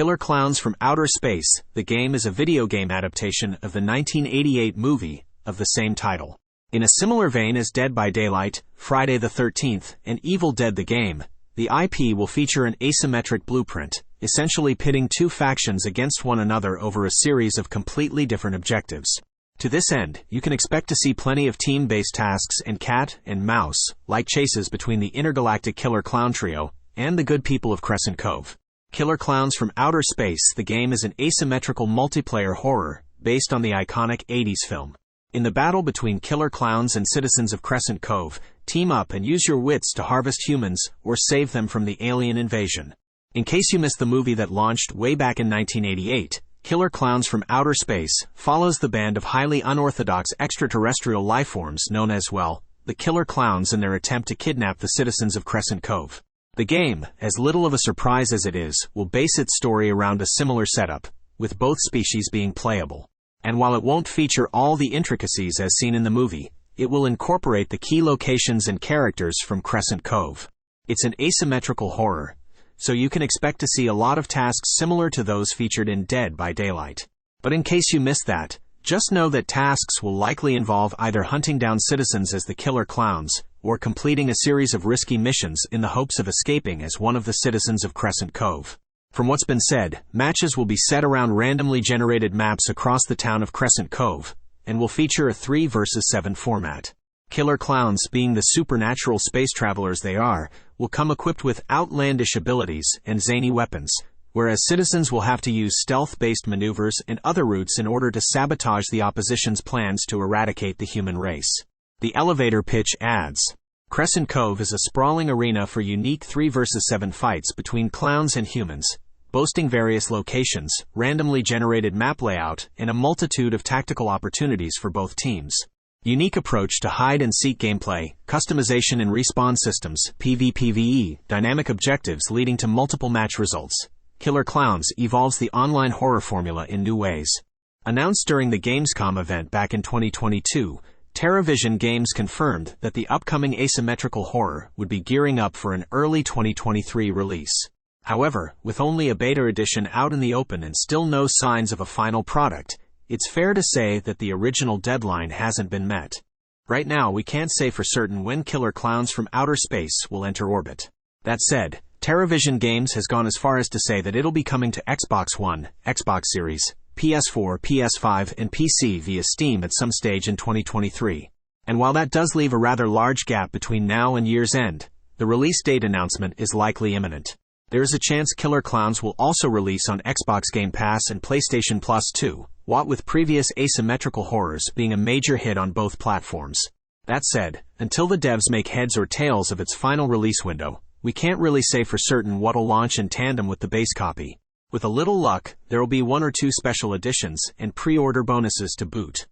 Killer Klowns from Outer Space, the game is a video game adaptation of the 1988 movie of the same title. In a similar vein as Dead by Daylight, Friday the 13th, and Evil Dead the game, the IP will feature an asymmetric blueprint, essentially pitting two factions against one another over a series of completely different objectives. To this end, you can expect to see plenty of team-based tasks and cat and mouse-like chases between the intergalactic Killer Clown trio and the good people of Crescent Cove. Killer Klowns from Outer Space, the game is an asymmetrical multiplayer horror based on the iconic 80s film. In the battle between Killer Klowns and citizens of Crescent Cove, team up and use your wits to harvest humans or save them from the alien invasion. In case you missed the movie that launched way back in 1988, Killer Klowns from Outer Space follows the band of highly unorthodox extraterrestrial lifeforms known as, well, the Killer Klowns in their attempt to kidnap the citizens of Crescent Cove. The game, as little of a surprise as it is, will base its story around a similar setup, with both species being playable. And while it won't feature all the intricacies as seen in the movie, it will incorporate the key locations and characters from Crescent Cove. It's an asymmetrical horror, so you can expect to see a lot of tasks similar to those featured in Dead by Daylight. But in case you missed that, just know that tasks will likely involve either hunting down citizens as the Killer Klowns, or completing a series of risky missions in the hopes of escaping as one of the citizens of Crescent Cove. From what's been said, matches will be set around randomly generated maps across the town of Crescent Cove, and will feature a 3 versus 7 format. Killer Klowns, being the supernatural space travelers they are, will come equipped with outlandish abilities and zany weapons, whereas citizens will have to use stealth-based maneuvers and other routes in order to sabotage the opposition's plans to eradicate the human race. The elevator pitch adds, Crescent Cove is a sprawling arena for unique 3 versus 7 fights between clowns and humans, boasting various locations, randomly generated map layout, and a multitude of tactical opportunities for both teams. Unique approach to hide-and-seek gameplay, customization and respawn systems, PvPvE, dynamic objectives leading to multiple match results. Killer Klowns evolves the online horror formula in new ways. Announced during the Gamescom event back in 2022, TerraVision Games confirmed that the upcoming asymmetrical horror would be gearing up for an early 2023 release. However, with only a beta edition out in the open and still no signs of a final product, it's fair to say that the original deadline hasn't been met. Right now, we can't say for certain when Killer Klowns from Outer Space will enter orbit. That said, TerraVision Games has gone as far as to say that it'll be coming to Xbox One, Xbox Series, PS4, PS5, and PC via Steam at some stage in 2023. And while that does leave a rather large gap between now and year's end, the release date announcement is likely imminent. There is a chance Killer Klowns will also release on Xbox Game Pass and PlayStation Plus too, what with previous asymmetrical horrors being a major hit on both platforms. That said, until the devs make heads or tails of its final release window, we can't really say for certain what'll launch in tandem with the base copy. With a little luck, there'll be 1 or 2 special editions and pre-order bonuses to boot.